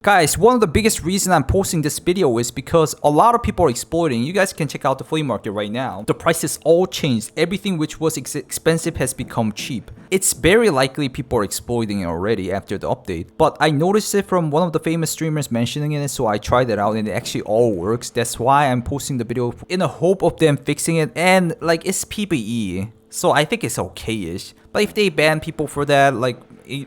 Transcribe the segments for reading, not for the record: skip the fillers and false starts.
Guys, one of the biggest reasons I'm posting this video is because a lot of people are exploiting. You guys can check out the flea market right now. The prices all changed. Everything which was expensive has become cheap. It's very likely people are exploiting it already after the update. But I noticed it from one of the famous streamers mentioning it, so I tried it out and it actually all works. That's why I'm posting the video in the hope of them fixing it. And like, it's PVE, so I think it's okay-ish. But if they ban people for that, like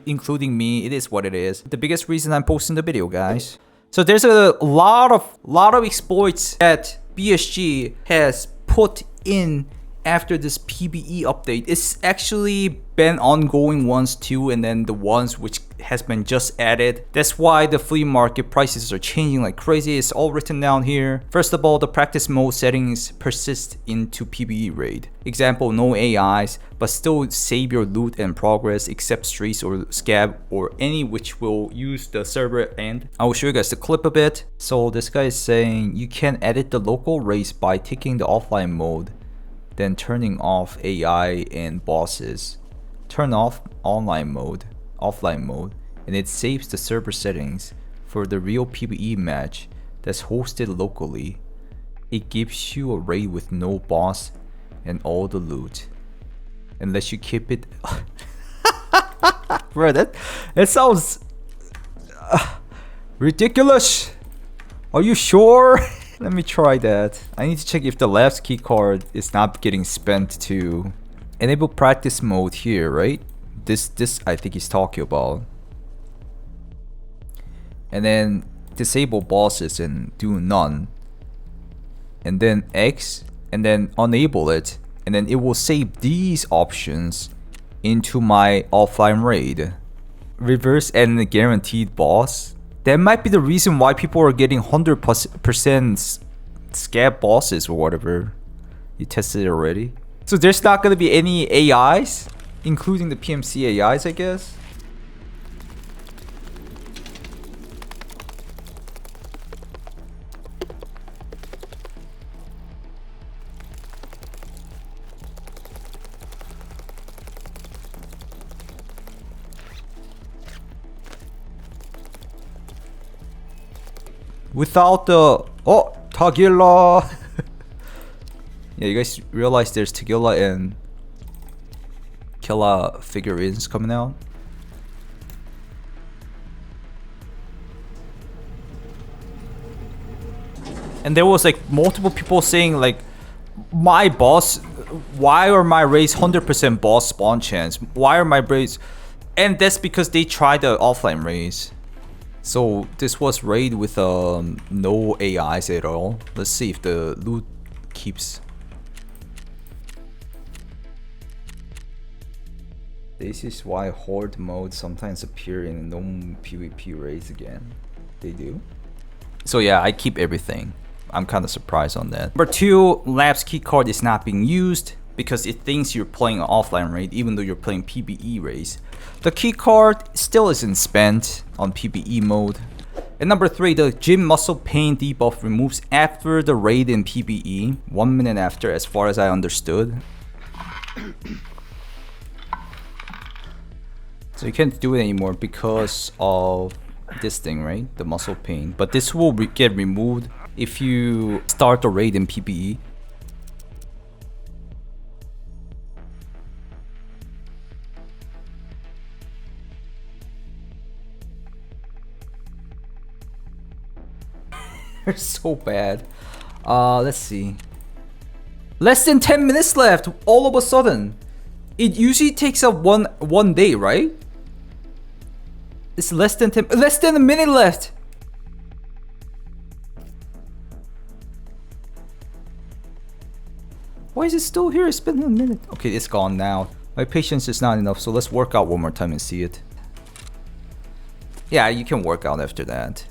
including me, it is what it is. The biggest reason I'm posting the video, guys. So there's a lot of exploits that BSG has put in after this PVE update. It's actually been ongoing ones too, and then the ones which has been just added. That's why the flea market prices are changing like crazy. It's all written down here. First of all, the practice mode settings persist into PVE raid. Example, no AIs, but still save your loot and progress except streaks or scav or any which will use the server end. I will show you guys the clip a bit. So this guy is saying you can edit the local race by taking the offline mode, then turning off AI and bosses. Turn off offline mode, and it saves the server settings for the real PVE match that's hosted locally. It gives you a raid with no boss and all the loot, and lets you keep it. Bro, that sounds ridiculous. Are you sure? Let me try that. I need to check if the last key card is not getting spent to enable practice mode here, right? This I think he's talking about. And then disable bosses and do none. And then X, and then enable it, and then it will save these options into my offline raid. Reverse and guaranteed boss. That might be the reason why people are getting 100% scab bosses or whatever. You tested it already? So there's not gonna be any AIs, including the PMC AIs, I guess? Without the Tagilla. Yeah, you guys realize there's Tagilla and Killa figurines coming out? And there was like multiple people saying like, my boss, why are my raids 100% boss spawn chance? Why are my raids? And that's because they tried the offline raids. So this was raid with no AIs at all. Let's see if the loot keeps. This is why horde mode sometimes appear in no PvP raids again. They do. So yeah, I keep everything. I'm kind of surprised on that. Number 2, labs keycard is not being used because it thinks you're playing an offline raid even though you're playing PvE raids. The keycard still isn't spent on PvE mode. And number 3, the gym muscle pain debuff removes after the raid in PvE, 1 minute after, as far as I understood. So you can't do it anymore because of this thing, right? The muscle pain. But this will get removed if you start the raid in PvE. They're so bad. Let's see. Less than 10 minutes left. All of a sudden, it usually takes up one day, right? It's less than a minute left. Why is it still here? It's been a minute. Okay, it's gone now. My patience is not enough, so let's work out one more time and see it. Yeah, you can work out after that.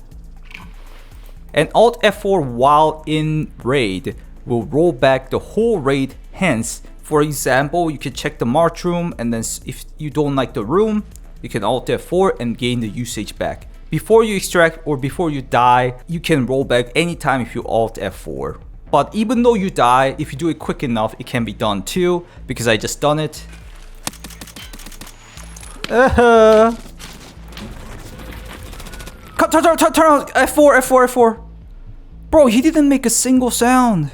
And Alt F4 while in raid will roll back the whole raid. Hence, for example, you can check the March room, and then if you don't like the room, you can Alt F4 and gain the usage back. Before you extract or before you die, you can roll back anytime if you Alt F4. But even though you die, if you do it quick enough, it can be done too, because I just done it. turn around. F4, F4, F4. Bro, he didn't make a single sound.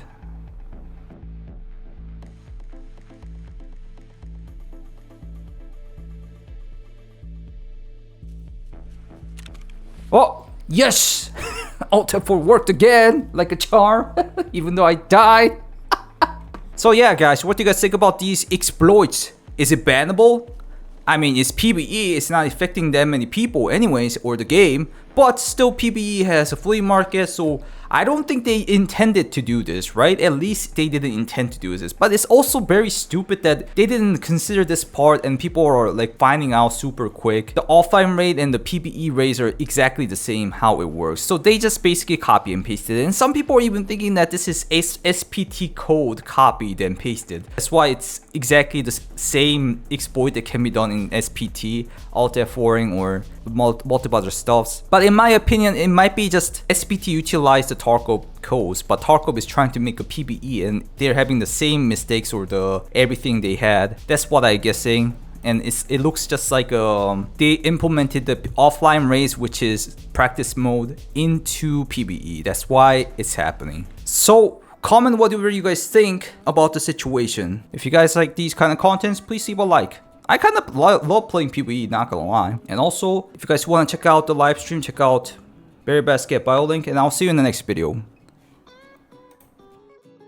Oh, yes! Alt F4 worked again, like a charm, even though I died. So yeah, guys, what do you guys think about these exploits? Is it bannable? I mean, it's PVE, it's not affecting that many people anyways, or the game, but still PVE has a flea market, so I don't think they intended to do this, right? At least they didn't intend to do this. But it's also very stupid that they didn't consider this part and people are like finding out super quick. The offline rate and the PVE rates are exactly the same how it works. So they just basically copy and pasted it. And some people are even thinking that this is SPT code copied and pasted. That's why it's exactly the same exploit that can be done in SPT, Alt F4ing, or multiple other stuffs. But in my opinion, it might be just SPT utilized the Tarkov codes, but Tarkov is trying to make a PVE and they're having the same mistakes or the everything they had. That's what I'm guessing. And it looks just like they implemented the offline race, which is practice mode, into PVE. That's why it's happening. So comment whatever you guys think about the situation. If you guys like these kind of contents, please leave a like. I kind of love playing PvE, not gonna lie. And also, if you guys want to check out the live stream, check out VeryBadSCAV bio link, and I'll see you in the next video.